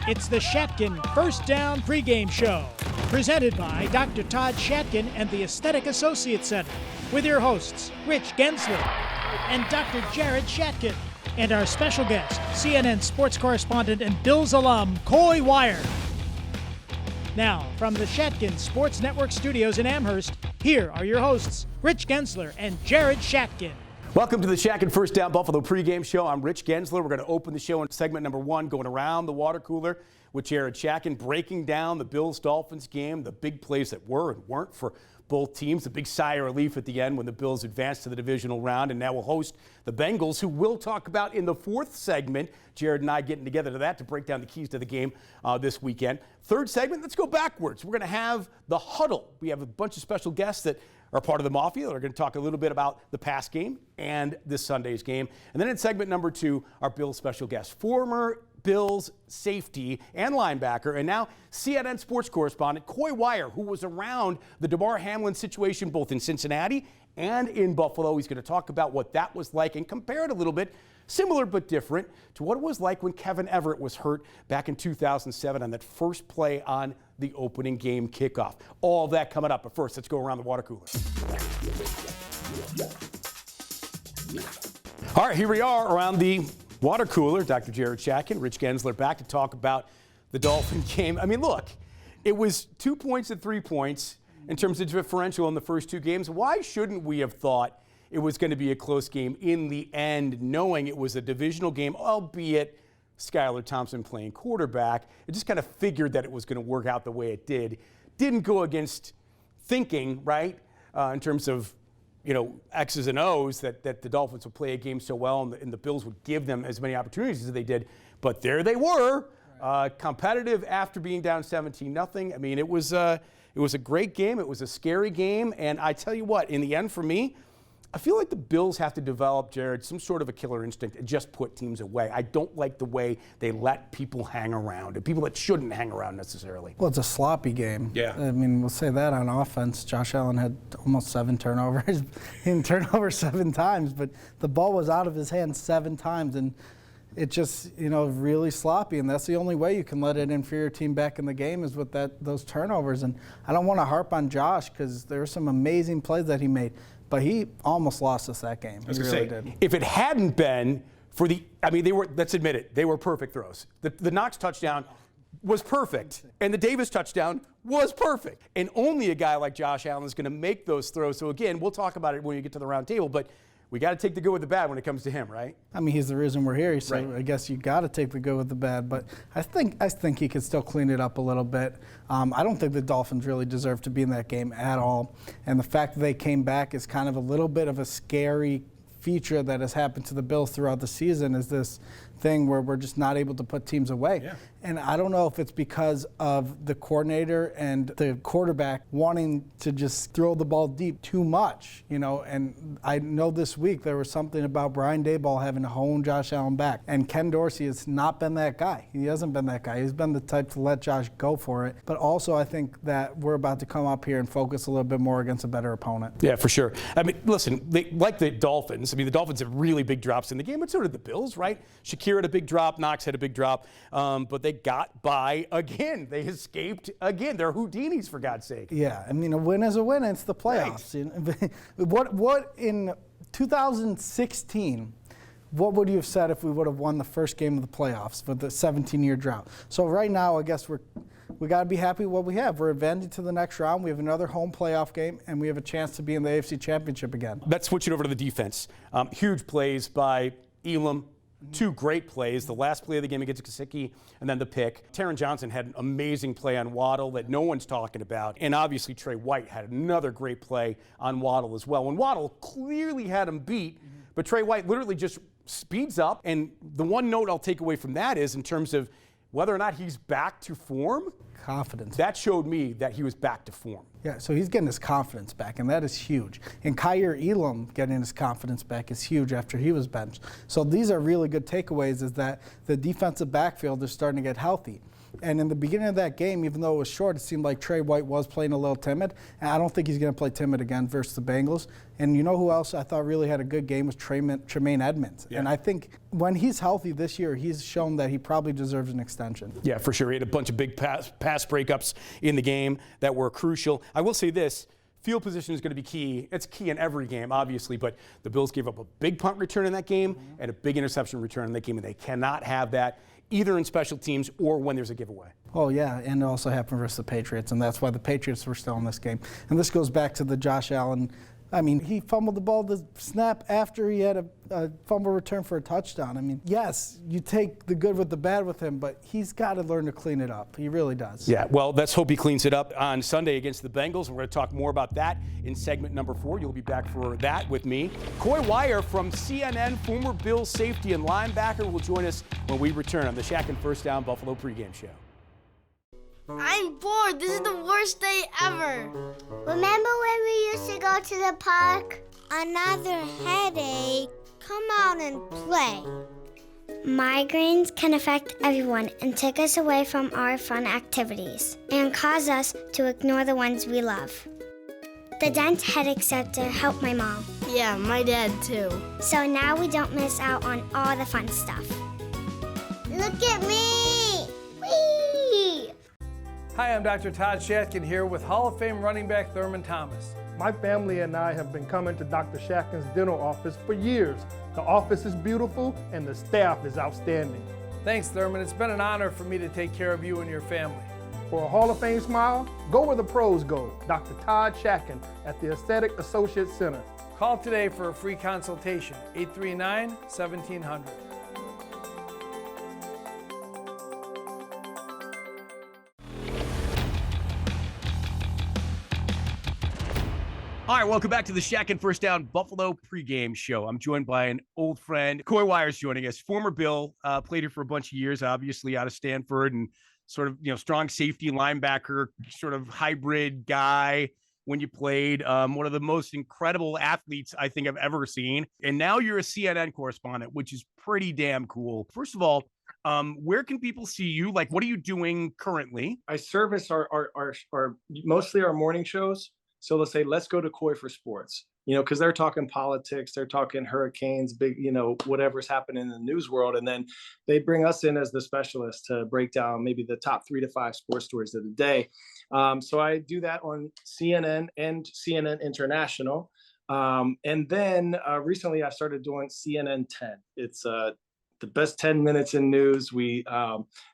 It's the Shatkin First Down Pregame Show, presented by Dr. Todd Shatkin and the Aesthetic Associates Center, with your hosts, Rich Gaenzler and Dr. Jared Shatkin, and our special guest, CNN sports correspondent and Bills alum, Coy Wire. Now, from the Shatkin Sports Network studios in Amherst, here are your hosts, Rich Gaenzler and Jared Shatkin. Welcome to the Shatkin First Down Buffalo pregame show. I'm Rich Gaenzler. We're going to open the show in segment number 1, going around the water cooler with Jared Shatkin, breaking down the Bills-Dolphins game, the big plays that were and weren't for both teams, the big sigh of relief at the end when the Bills advanced to the divisional round, and now we'll host the Bengals, who we'll talk about in the 4th segment. Jared and I getting together to that to break down the keys to the game this weekend. 3rd segment, let's go backwards. We're going to have the huddle. We have a bunch of special guests that are part of the Mafia. We're going to talk a little bit about the past game and this Sunday's game. And then in segment number 2, our Bills special guest, former Bills safety and linebacker, and now CNN sports correspondent Coy Wire, who was around the Damar Hamlin situation both in Cincinnati and in Buffalo. He's going to talk about what that was like and compare it a little bit, similar but different, to what it was like when Kevin Everett was hurt back in 2007 on that first play on the opening game kickoff. All of that coming up. But first, let's go around the water cooler. All right, here we are around the water cooler. Dr. Jared Shatkin, Rich Gaenzler back to talk about the Dolphin game. I mean, look, it was 2 points and 3 points in terms of differential in the first 2 games. Why shouldn't we have thought it was going to be a close game in the end, knowing it was a divisional game, albeit Skylar Thompson playing quarterback? It just kind of figured that it was going to work out the way it did. Didn't go against thinking, right, in terms of, you know, X's and O's, that the Dolphins would play a game so well and the Bills would give them as many opportunities as they did. But there they were, competitive after being down 17-0. I mean, it was a great game. It was a scary game. And I tell you what, in the end for me, I feel like the Bills have to develop, Jared, some sort of a killer instinct and just put teams away. I don't like the way they let people hang around, and people that shouldn't hang around necessarily. Well, it's a sloppy game. Yeah. I mean, we'll say that on offense. Josh Allen had almost 7 turnovers. He didn't turn over 7 times, but the ball was out of his hands 7 times, and it just, you know, really sloppy. And that's the only way you can let an inferior team back in the game is with those turnovers. And I don't want to harp on Josh because there were some amazing plays that he made. But he almost lost us that game. He really did. If it hadn't been for let's admit it, they were perfect throws. The Knox touchdown was perfect, and the Davis touchdown was perfect. And only a guy like Josh Allen is going to make those throws. So again, we'll talk about it when you get to the round table, but we got to take the good with the bad when it comes to him, right? I mean, he's the reason we're here, so right. I guess you got to take the good with the bad. But I think he could still clean it up a little bit. I don't think the Dolphins really deserve to be in that game at all. And the fact that they came back is kind of a little bit of a scary feature that has happened to the Bills throughout the season, is this thing where we're just not able to put teams away. Yeah. And I don't know if it's because of the coordinator and the quarterback wanting to just throw the ball deep too much, you know. And I know this week there was something about Brian Daboll having to hone Josh Allen back. And Ken Dorsey has not been that guy. He hasn't been that guy. He's been the type to let Josh go for it. But also I think that we're about to come up here and focus a little bit more against a better opponent. Yeah, for sure. I mean, listen, like the Dolphins, the Dolphins have really big drops in the game, but so did the Bills, right? Shakir had a big drop, Knox had a big drop, but they got by again. They escaped again. They're Houdinis, for God's sake. Yeah, I mean, a win is a win. It's the playoffs. Right. You know, what in 2016, what would you have said if we would have won the first game of the playoffs for the 17-year drought? So right now, I guess we got to be happy with what we have. We're advancing to the next round. We have another home playoff game, and we have a chance to be in the AFC Championship again. Let's switch it over to the defense. Huge plays by Elam. 2 great plays. The last play of the game against Gesicki, and then the pick. Taron Johnson had an amazing play on Waddle that no one's talking about. And obviously Trey White had another great play on Waddle as well. And Waddle clearly had him beat, but Trey White literally just speeds up. And the one note I'll take away from that is in terms of whether or not he's back to form. Confidence. That showed me that he was back to form. Yeah, so he's getting his confidence back, and that is huge. And Kyer Elam getting his confidence back is huge after he was benched. So these are really good takeaways, is that the defensive backfield is starting to get healthy. And in the beginning of that game, even though it was short, it seemed like Trey White was playing a little timid. And I don't think he's going to play timid again versus the Bengals. And you know who else I thought really had a good game was Tremaine Edmonds. Yeah. And I think when he's healthy this year, he's shown that he probably deserves an extension. Yeah, for sure. He had a bunch of big pass breakups in the game that were crucial. I will say this. Field position is going to be key. It's key in every game, obviously, but the Bills gave up a big punt return in that game and a big interception return in that game, and they cannot have that either in special teams or when there's a giveaway. Oh, yeah, and it also happened versus the Patriots, and that's why the Patriots were still in this game. And this goes back to the Josh Allen. I mean, he fumbled the ball the snap after he had a fumble return for a touchdown. I mean, yes, you take the good with the bad with him, but he's got to learn to clean it up. He really does. Yeah, well, let's hope he cleans it up on Sunday against the Bengals. We're going to talk more about that in segment number 4. You'll be back for that with me. Coy Wire from CNN, former Bills safety and linebacker, will join us when we return on the Shatkin First Down Buffalo pregame show. I'm bored. This is the worst day ever. Remember when we used to go to the park? Another headache. Come out and play. Migraines can affect everyone and take us away from our fun activities and cause us to ignore the ones we love. The Dent Headache Center helped my mom. Yeah, my dad too. So now we don't miss out on all the fun stuff. Look at me! Whee! Hi, I'm Dr. Todd Shatkin here with Hall of Fame running back Thurman Thomas. My family and I have been coming to Dr. Shatkin's dental office for years. The office is beautiful and the staff is outstanding. Thanks, Thurman. It's been an honor for me to take care of you and your family. For a Hall of Fame smile, go where the pros go. Dr. Todd Shatkin at the Aesthetic Associates Center. Call today for a free consultation, 839-1700. All right, welcome back to the Shatkin First Down Buffalo pregame show. I'm joined by an old friend. Coy Wire is joining us. Former Bill, played here for a bunch of years, obviously out of Stanford, and sort of, strong safety linebacker, sort of hybrid guy when you played. One of the most incredible athletes I think I've ever seen. And now you're a CNN correspondent, which is pretty damn cool. First of all, where can people see you? Like, what are you doing currently? I service our mostly our morning shows. So they'll say, let's go to Coy for sports, because they're talking politics, they're talking hurricanes, big, whatever's happening in the news world. And then they bring us in as the specialist to break down maybe the top 3 to 5 sports stories of the day. So I do that on CNN and CNN International. And then recently I started doing CNN 10. It's the best 10 minutes in news. We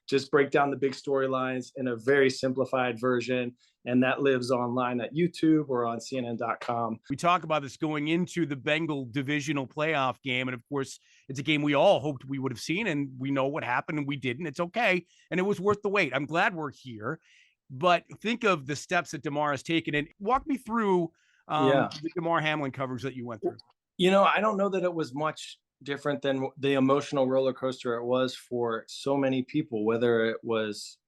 just break down the big storylines in a very simplified version. And that lives online at YouTube or on CNN.com. We talk about this going into the Bengal divisional playoff game. And of course, it's a game we all hoped we would have seen. And we know what happened and we didn't. It's okay. And it was worth the wait. I'm glad we're here. But think of the steps that DeMar has taken and walk me through the DeMar Hamlin coverage that you went through. I don't know that it was much different than the emotional roller coaster it was for so many people, whether it was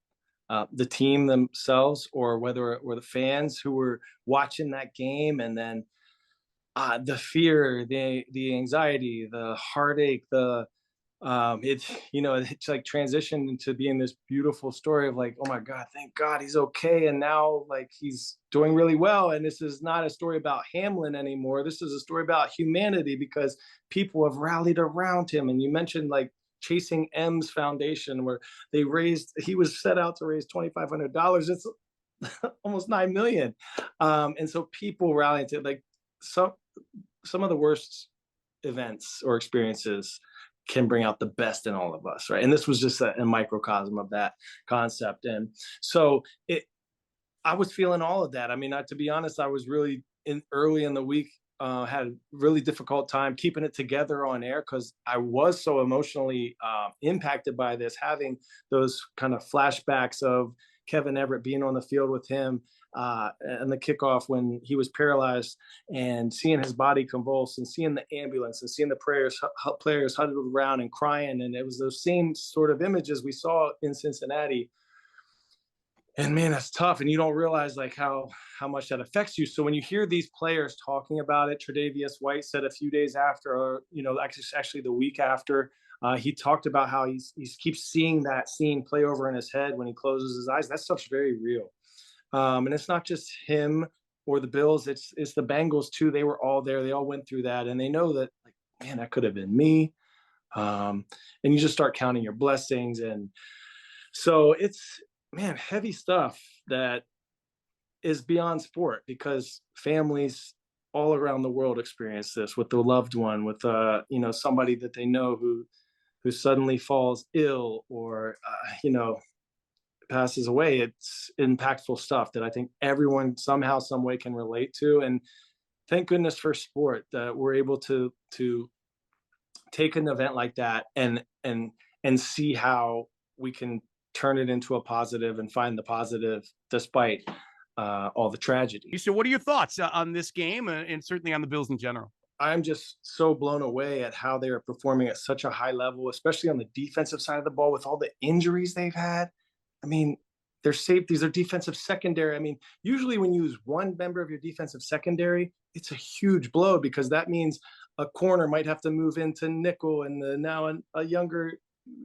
the team themselves or whether it were the fans who were watching that game. And then the fear, the anxiety, the heartache, it's like transitioned into being this beautiful story of like, oh my God, thank God he's okay. And now like he's doing really well. And this is not a story about Hamlin anymore. This is a story about humanity because people have rallied around him. And you mentioned like Chasing M's Foundation, where he was set out to raise $2,500. It's almost $9 million. And so people rallying to like some of the worst events or experiences can bring out the best in all of us, right? And this was just a microcosm of that concept. And so I was feeling all of that. I mean, to be honest, I was really early in the week, had a really difficult time keeping it together on air because I was so emotionally impacted by this, having those kind of flashbacks of Kevin Everett being on the field with him and the kickoff when he was paralyzed and seeing his body convulse and seeing the ambulance and seeing the players huddled around and crying. And it was those same sort of images we saw in Cincinnati. And man, that's tough. And you don't realize like how much that affects you. So when you hear these players talking about it, Tre'Davious White said a few days after, or, actually the week after, he talked about how he keeps seeing that scene play over in his head when he closes his eyes. That stuff's very real. And it's not just him or the Bills. It's the Bengals too. They were all there. They all went through that. And they know that, like, man, that could have been me. And you just start counting your blessings. And so it's, man, heavy stuff that is beyond sport, because families all around the world experience this with the loved one, with somebody that they know who suddenly falls ill or passes away. It's impactful stuff that I think everyone somehow, some way can relate to. And thank goodness for sport that we're able to take an event like that and see how we can turn it into a positive and find the positive despite all the tragedy. So what are your thoughts on this game and certainly on the Bills in general? I'm just so blown away at how they are performing at such a high level, especially on the defensive side of the ball with all the injuries they've had. I mean, their safeties, their defensive secondary. I mean, usually when you use one member of your defensive secondary, it's a huge blow, because that means a corner might have to move into nickel, and now a younger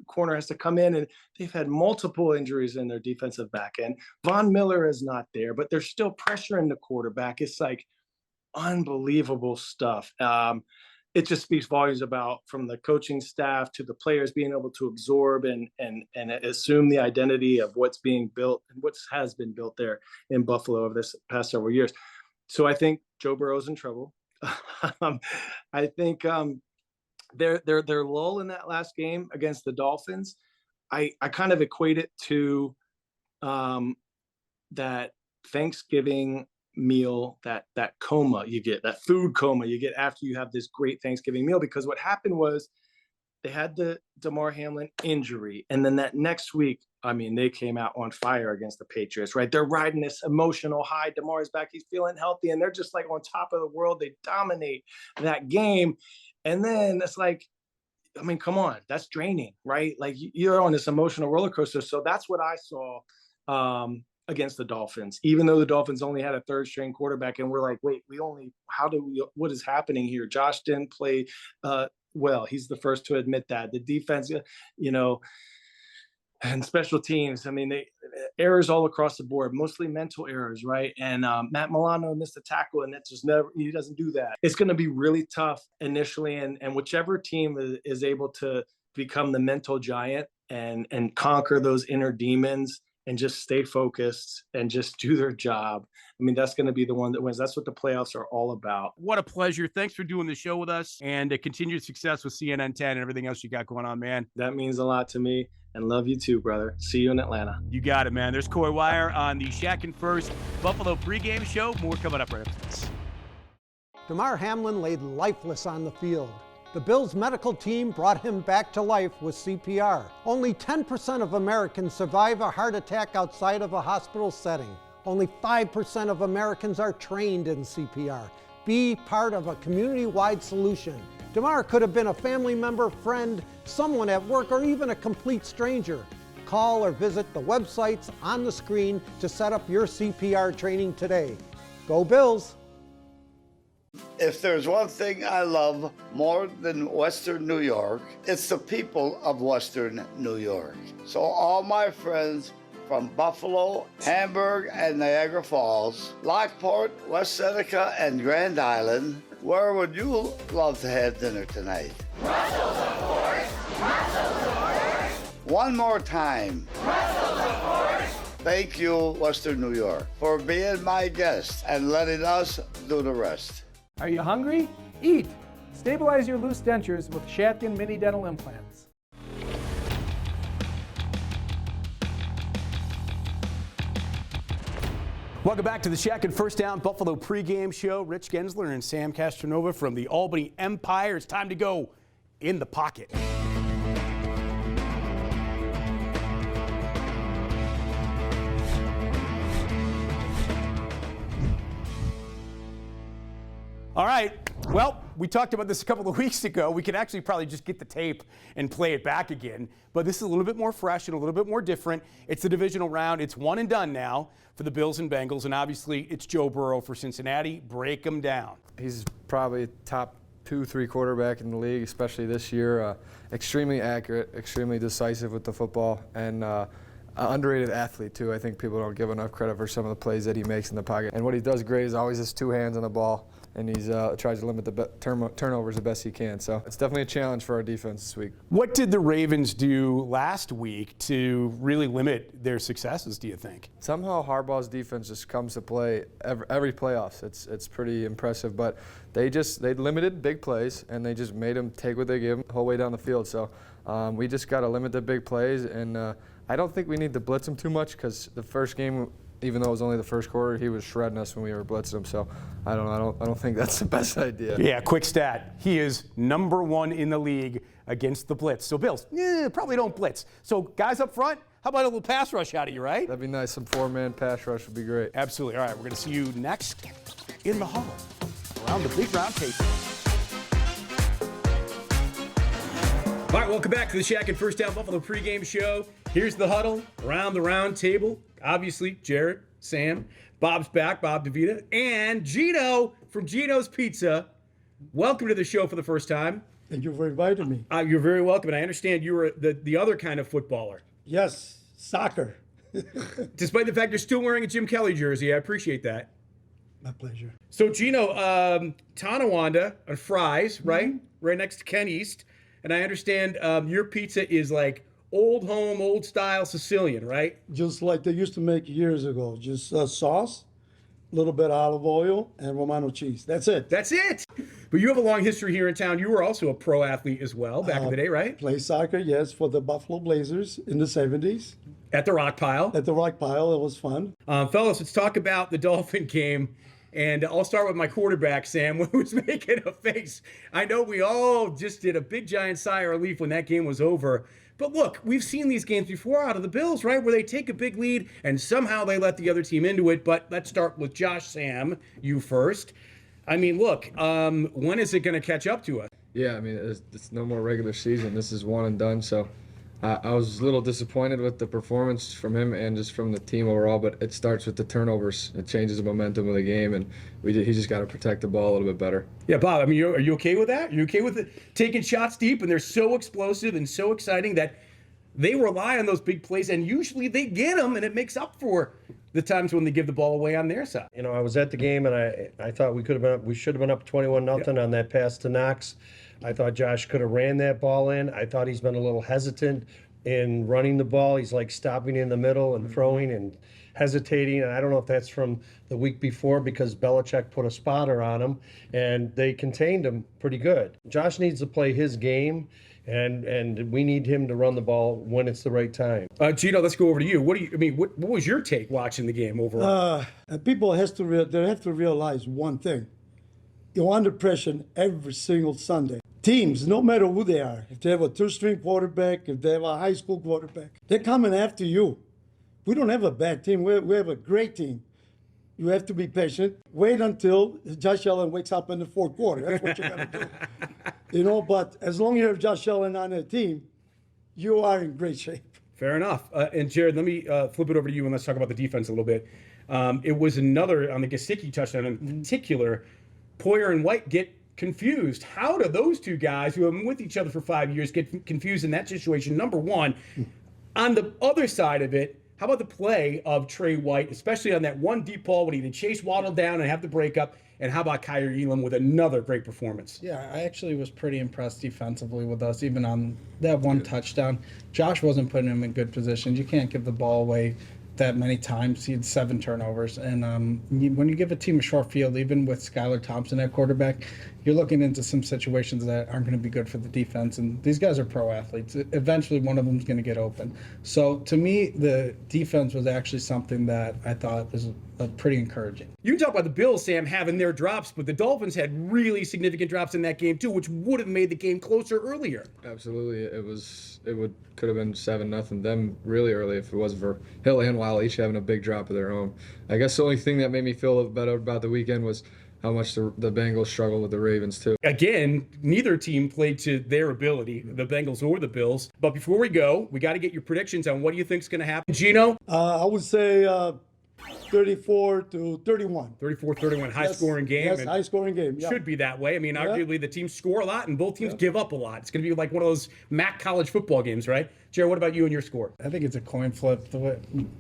corner has to come in, and they've had multiple injuries in their defensive back end. Von Miller is not there, but they're still pressuring the quarterback. It's like unbelievable stuff. It just speaks volumes about, from the coaching staff to the players, being able to absorb and assume the identity of what's being built and what has been built there in Buffalo over this past several years. So I think Joe Burrow's in trouble. I think their lull in that last game against the Dolphins, I kind of equate it to that Thanksgiving meal, that coma you get, that food coma you get after you have this great Thanksgiving meal. Because what happened was they had the Damar Hamlin injury, and then that next week, I mean, they came out on fire against the Patriots, right? They're riding this emotional high. Damar's back, he's feeling healthy, and they're just like on top of the world. They dominate that game. And then it's like, I mean, come on, that's draining, right? Like, you're on this emotional roller coaster. So that's what I saw against the Dolphins, even though the Dolphins only had a third string quarterback. And we're like, wait, what is happening here? Josh didn't play well. He's the first to admit that. The defense, and special teams, I mean, errors all across the board, mostly mental errors, right? And Matt Milano missed a tackle, and he doesn't do that. It's going to be really tough initially, and whichever team is able to become the mental giant and conquer those inner demons and just stay focused and just do their job, I mean, that's going to be the one that wins. That's what the playoffs are all about. What a pleasure. Thanks for doing the show with us, and continued success with CNN 10 and everything else you got going on, man. That means a lot to me, and love you too, brother. See you in Atlanta. You got it, man. There's Coy Wire on the Shatkin F.I.R.S.T Buffalo pregame show. More coming up right after this. Damar Hamlin laid lifeless on the field. The Bills' medical team brought him back to life with CPR. Only 10% of Americans survive a heart attack outside of a hospital setting. Only 5% of Americans are trained in CPR. Be part of a community-wide solution. Damar could have been a family member, friend, someone at work, or even a complete stranger. Call or visit the websites on the screen to set up your CPR training today. Go Bills! If there's one thing I love more than Western New York, it's the people of Western New York. So all my friends from Buffalo, Hamburg, and Niagara Falls, Lockport, West Seneca, and Grand Island, where would you love to have dinner tonight? Brussels, of course. Brussels, of course. One more time. Brussels, of course. Thank you, Western New York, for being my guest and letting us do the rest. Are you hungry? Eat. Stabilize your loose dentures with Shatkin mini dental implants. Welcome back to the Shatkin First Down Buffalo pregame show. Rich Gaenzler and Sam Castronova from the Albany Empire. It's time to go in the pocket. All right, well, we talked about this a couple of weeks ago. We could actually probably just get the tape and play it back again. But this is a little bit more fresh and a little bit more different. It's the divisional round. It's one and done now for the Bills and Bengals. And obviously, it's Joe Burrow for Cincinnati. Break them down. He's probably top 2-3 quarterback in the league, especially this year. Extremely accurate, extremely decisive with the football, and underrated athlete too. I think people don't give enough credit for some of the plays that he makes in the pocket. And what he does great is always has 2 hands on the ball, and he's tries to limit the turnovers the best he can. So it's definitely a challenge for our defense this week. What did the Ravens do last week to really limit their successes, do you think? Somehow Harbaugh's defense just comes to play every playoffs. It's pretty impressive, but they limited big plays, and they just made them take what they give them the whole way down the field. So we just got to limit the big plays, and I don't think we need to blitz him too much, because the first game, even though it was only the first quarter, he was shredding us when we were blitzing him. So I don't think that's the best idea. Yeah, quick stat. He is #1 in the league against the blitz. So Bills, probably don't blitz. So guys up front, how about a little pass rush out of you, right? That'd be nice. Some 4-man pass rush would be great. Absolutely. All right, we're going to see you next in the huddle around the big round table. All right, welcome back to the Shatkin First Down Buffalo pregame show. Here's the huddle around the round table. Obviously, Jared, Sam, Bob's back, Bob DeVita, and Gino from Gino's Pizza. Welcome to the show for the first time. Thank you for inviting me. You're very welcome, and I understand you were the other kind of footballer. Yes, soccer. Despite the fact you're still wearing a Jim Kelly jersey, I appreciate that. My pleasure. So, Gino, Tonawanda on Fries, right? Right next to Ken East. And I understand your pizza is like old home, old style Sicilian, right? Just like they used to make years ago. Just sauce, a little bit of olive oil, and Romano cheese. That's it. That's it. But you have a long history here in town. You were also a pro athlete as well back in the day, right? Played soccer, yes, for the Buffalo Blazers in the 70s. At the Rock Pile. At the Rock Pile. It was fun. Fellas, let's talk about the Dolphin game. And I'll start with my quarterback, Sam, who was making a face. I know we all just did a big giant sigh of relief when that game was over. But look, we've seen these games before out of the Bills, right? Where they take a big lead and somehow they let the other team into it. But let's start with Josh, Sam, you first. I mean, look, when is it going to catch up to us? Yeah, I mean, it's no more regular season. This is one and done. So I was a little disappointed with the performance from him and just from the team overall, but it starts with the turnovers. It changes the momentum of the game, and he just got to protect the ball a little bit better. Yeah, Bob, I mean, are you okay with that? Are you okay with it? Taking shots deep, and they're so explosive and so exciting that they rely on those big plays, and usually they get them, and it makes up for the times when they give the ball away on their side. You know, I was at the game, and I thought we should have been up 21-0 on that pass to Knox. I thought Josh could have ran that ball in. I thought he's been a little hesitant in running the ball. He's like stopping in the middle and throwing and hesitating. And I don't know if that's from the week before because Belichick put a spotter on him and they contained him pretty good. Josh needs to play his game, and we need him to run the ball when it's the right time. Gino, let's go over to you. What was your take watching the game overall? People have to realize one thing. You're under pressure every single Sunday. Teams, no matter who they are, if they have a third-string quarterback, if they have a high school quarterback, they're coming after you. We don't have a bad team. We have a great team. You have to be patient. Wait until Josh Allen wakes up in the fourth quarter. That's what you got to do. You know, but as long as you have Josh Allen on the team, you are in great shape. Fair enough. And Jared, let me flip it over to you and let's talk about the defense a little bit. It was another, on the Gesicki touchdown in particular, Poyer and White get confused. How do those two guys who have been with each other for 5 years get confused in that situation? Number one. On the other side of it, how about the play of Trey White, especially on that one deep ball when he did chase Waddle down and have the breakup? And how about Kyrie Elam with another great performance? Yeah, I actually was pretty impressed defensively with us, even on that one touchdown. Josh wasn't putting him in good positions. You can't give the ball away that many times. He had 7 turnovers. And when you give a team a short field, even with Skylar Thompson at quarterback, you're looking into some situations that aren't going to be good for the defense. And these guys are pro athletes. Eventually, one of them is going to get open. So to me, the defense was actually something that I thought was pretty encouraging. You can talk about the Bills, Sam, having their drops, but the Dolphins had really significant drops in that game too, which would have made the game closer earlier. Absolutely. Could have been 7-0 them really early if it wasn't for Hill and Weil each having a big drop of their own. I guess the only thing that made me feel better about the weekend was how much the Bengals struggle with the Ravens too. Again, neither team played to their ability, the Bengals or the Bills. But before we go, we got to get your predictions on what do you think is going to happen. Gino? I would say 34-31. 34-31, high-scoring game. Yes, high-scoring game. Yeah. Should be that way. I mean, arguably the teams score a lot and both teams give up a lot. It's going to be like one of those MAC college football games, right? Jared, what about you and your score? I think it's a coin flip. The way,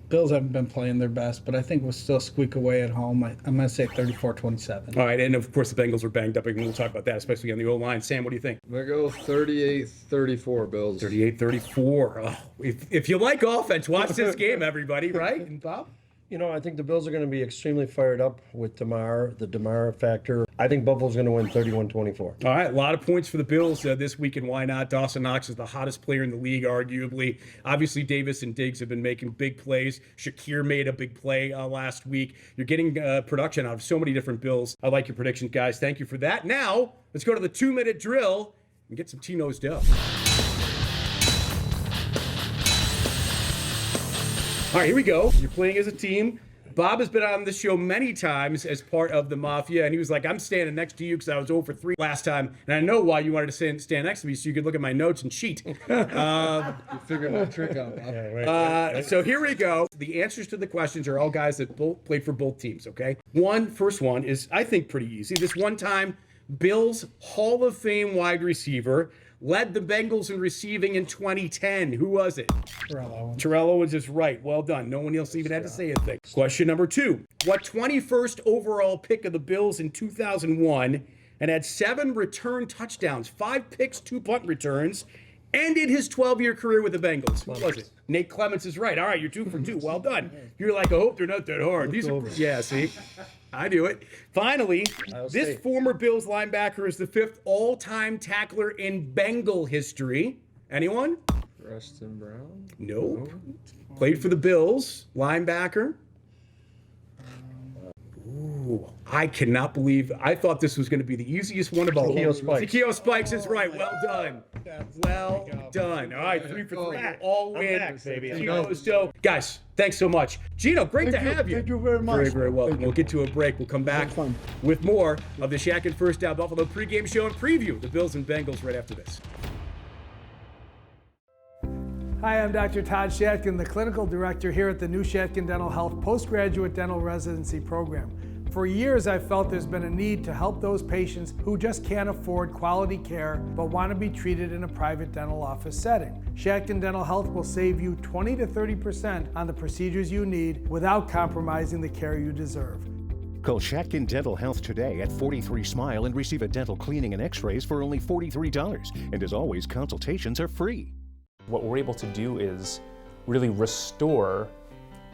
Bills haven't been playing their best, but I think we'll still squeak away at home. I'm going to say 34-27. All right, and of course the Bengals are banged up, and we'll talk about that, especially on the O-line. Sam, what do you think? I'm going to go 38-34 Bills. 38-34. Oh, if you like offense, watch this game, everybody, right? And Bob? You know, I think the Bills are going to be extremely fired up with the DeMar factor. I think Buffalo's going to win 31-24. All right, a lot of points for the Bills this week, and why not? Dawson Knox is the hottest player in the league, arguably. Obviously, Davis and Diggs have been making big plays. Shakir made a big play last week. You're getting production out of so many different Bills. I like your predictions, guys. Thank you for that. Now, let's go to the 2-minute drill and get some Tino's dough. All right, here we go. You're playing as a team. Bob has been on this show many times as part of the Mafia, and he was like, I'm standing next to you because I was 0 for 3 last time, and I know why you wanted to stand next to me so you could look at my notes and cheat. You figured my trick out, Bob. So here we go. The answers to the questions are all guys that both played for both teams, okay? First one is, I think, pretty easy. This one time, Bills Hall of Fame wide receiver led the Bengals in receiving in 2010. Who was it? Terrell Owens is right. Well done. No one else even had to say a thing. Question number 2. What 21st overall pick of the Bills in 2001 and had 7 return touchdowns, 5 picks, 2 punt returns, ended his 12-year career with the Bengals? Who was it? Nate Clements is right. All right, you're 2 for 2. Well done. You're like, I hope they're not that hard. These are, yeah, see? I do it. Finally, this former Bills linebacker is the 5th all-time tackler in Bengal history. Anyone? Preston Brown? Nope. Played for the Bills, linebacker. Ooh, I cannot believe, I thought this was going to be the easiest one of all. Takeo Spikes is right. Well done. Well done. All right, 3 for 3. All win. So, guys, thanks so much. Gino, great to have you. Thank you very much. Very, very welcome. We'll get to a break. We'll come back with more of the Shatkin First Down Buffalo pregame show and preview the Bills and Bengals right after this. Hi, I'm Dr. Todd Shatkin, the clinical director here at the new Shatkin Dental Health Postgraduate Dental Residency Program. For years, I've felt there's been a need to help those patients who just can't afford quality care but want to be treated in a private dental office setting. Shatkin Dental Health will save you 20 to 30% on the procedures you need without compromising the care you deserve. Call Shatkin Dental Health today at 43 Smile and receive a dental cleaning and x-rays for only $43. And as always, consultations are free. What we're able to do is really restore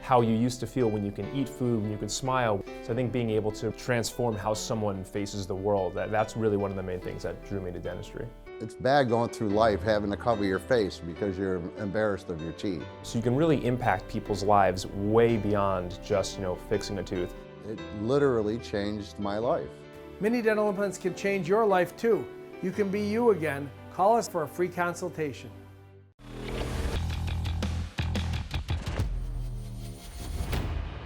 how you used to feel when you can eat food, when you can smile. So I think being able to transform how someone faces the world, that's really one of the main things that drew me to dentistry. It's bad going through life having to cover your face because you're embarrassed of your teeth. So you can really impact people's lives way beyond just, fixing a tooth. It literally changed my life. Mini dental implants can change your life too. You can be you again. Call us for a free consultation.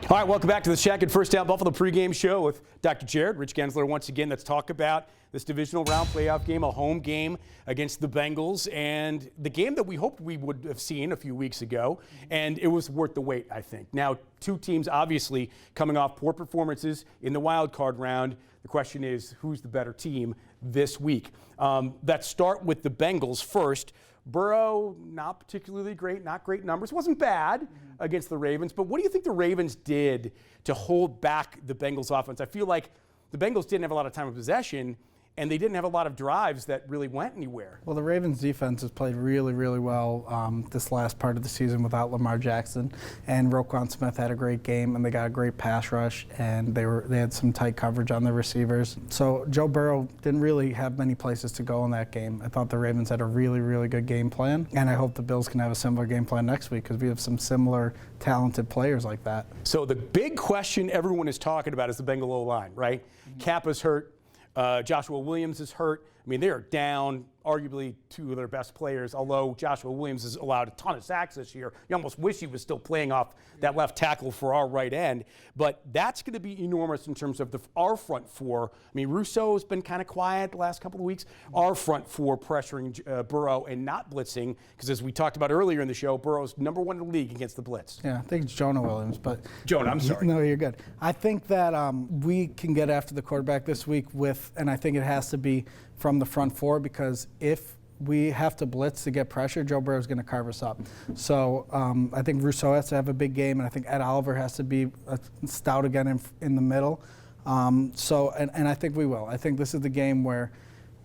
All right, welcome back to the Shatkin First Down Buffalo pregame show with Dr. Jared, Rich Gaenzler once again. Let's talk about this divisional round playoff game, a home game against the Bengals, and the game that we hoped we would have seen a few weeks ago, and it was worth the wait, I think. Now, 2 teams obviously coming off poor performances in the wild card round. The question is, who's the better team this week? Let's start with the Bengals first. Burrow, not particularly great, not great numbers. Wasn't bad against the Ravens, but what do you think the Ravens did to hold back the Bengals offense? I feel like the Bengals didn't have a lot of time of possession, and they didn't have a lot of drives that really went anywhere. Well, the Ravens defense has played really, really well this last part of the season without Lamar Jackson, and Roquan Smith had a great game, and they got a great pass rush, and they had some tight coverage on the receivers. So Joe Burrow didn't really have many places to go in that game. I thought the Ravens had a really, really good game plan, and I hope the Bills can have a similar game plan next week because we have some similar talented players like that. So the big question everyone is talking about is the Bengal O-line, right? Kappa's hurt. Joshua Williams is hurt. I mean, they are down arguably two of their best players, although Joshua Williams has allowed a ton of sacks this year. You almost wish he was still playing off that left tackle for our right end. But that's going to be enormous in terms of our front four. I mean, Rousseau's been kind of quiet the last couple of weeks. Our front four pressuring Burrow and not blitzing, because as we talked about earlier in the show, Burrow's number one in the league against the blitz. Yeah, I think it's Jonah Williams. But Jonah, I'm sorry. No, you're good. I think that we can get after the quarterback this week and I think it has to be from the front four, because if we have to blitz to get pressure, Joe Burrow is going to carve us up. So I think Rousseau has to have a big game, and I think Ed Oliver has to be stout again in the middle. And I think we will. I think this is the game where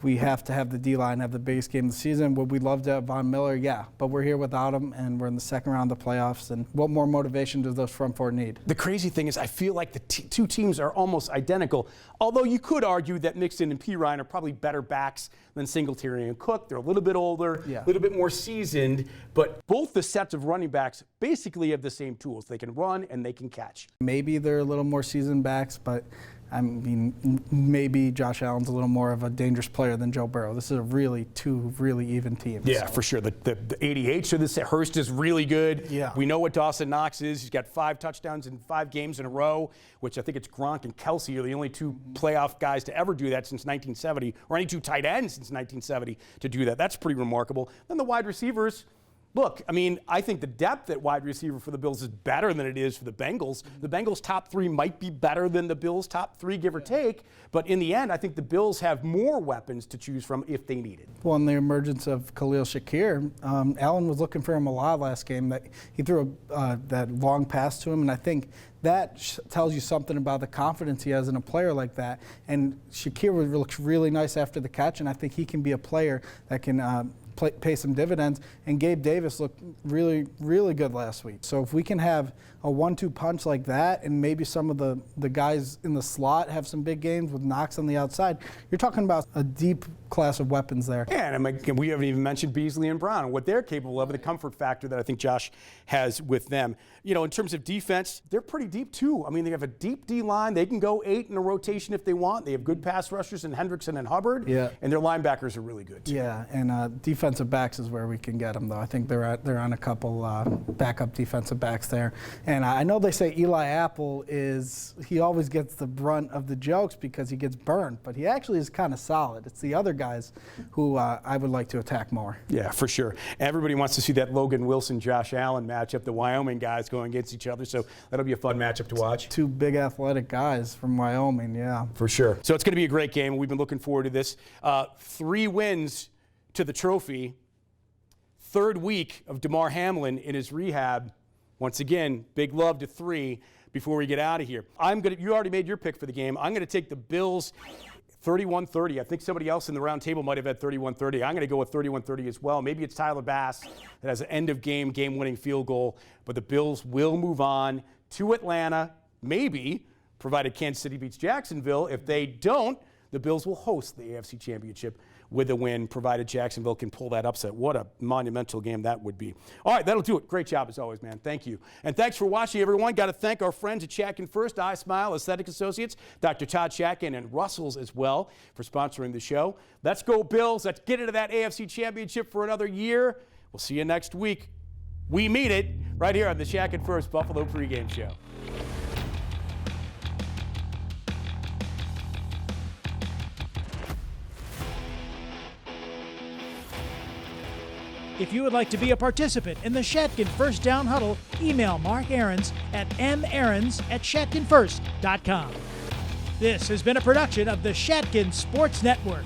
we have to have the D-line have the biggest game of the season. Would we love to have Von Miller? Yeah, but we're here without him, and we're in the second round of the playoffs. And what more motivation does those front four need? The crazy thing is I feel like the two teams are almost identical, although you could argue that Mixon and Pirine are probably better backs than Singletary and Cook. They're a little bit older, a little bit more seasoned, but both the sets of running backs basically have the same tools. They can run and they can catch. Maybe they're a little more seasoned backs, but I mean, maybe Josh Allen's a little more of a dangerous player than Joe Burrow. This is two really even teams. Yeah, for sure. The 88s are this. Hurst is really good. Yeah. We know what Dawson Knox is. He's got 5 touchdowns in 5 games in a row, which I think it's Gronk and Kelsey are the only 2 playoff guys to ever do that since 1970, or any 2 tight ends since 1970 to do that. That's pretty remarkable. Then the wide receivers. Look, I mean, I think the depth at wide receiver for the Bills is better than it is for the Bengals. The Bengals' top 3 might be better than the Bills' top 3, give or take. But in the end, I think the Bills have more weapons to choose from if they need it. Well, in the emergence of Khalil Shakir, Allen was looking for him a lot last game. That he threw that long pass to him, and I think that tells you something about the confidence he has in a player like that. And Shakir looks really nice after the catch, and I think he can be a player that can pay some dividends. And Gabe Davis looked really, really good last week. So if we can have a 1-2 punch like that, and maybe some of the guys in the slot have some big games with Knox on the outside, you're talking about a deep class of weapons there. Yeah, and we haven't even mentioned Beasley and Brown and what they're capable of, and the comfort factor that I think Josh has with them. You know, in terms of defense, they're pretty deep too. I mean, they have a deep D-line. They can go 8 in a rotation if they want. They have good pass rushers in Hendrickson and Hubbard. Yeah. And their linebackers are really good too. Yeah, and defensive backs is where we can get them, though. I think they're on a couple backup defensive backs there. And I know they say Eli Apple he always gets the brunt of the jokes because he gets burned, but he actually is kind of solid. It's the other guys who I would like to attack more. Yeah, for sure. Everybody wants to see that Logan Wilson-Josh Allen matchup, the Wyoming guys going against each other, so that'll be a fun matchup to watch. 2 big athletic guys from Wyoming, yeah. For sure. So it's going to be a great game. We've been looking forward to this. 3 wins to the trophy. 3rd week of Damar Hamlin in his rehab. Once again, big love to 3 before we get out of here. You already made your pick for the game. I'm going to take the Bills 31-30. I think somebody else in the round table might have had 31-30. I'm going to go with 31-30 as well. Maybe it's Tyler Bass that has an game-winning field goal. But the Bills will move on to Atlanta, maybe, provided Kansas City beats Jacksonville. If they don't, the Bills will host the AFC Championship with a win, provided Jacksonville can pull that upset. What a monumental game that would be. All right, that'll do it. Great job as always, man. Thank you. And thanks for watching, everyone. Got to thank our friends at Shatkin First, I Smile Aesthetic Associates, Dr. Todd Shatkin and Russell's as well for sponsoring the show. Let's go, Bills. Let's get into that AFC Championship for another year. We'll see you next week. We meet it right here on the Shatkin First Buffalo Pregame Show. If you would like to be a participant in the Shatkin First Down Huddle, email Mark Aarons at maarons@shatkinfirst.com. This has been a production of the Shatkin Sports Network.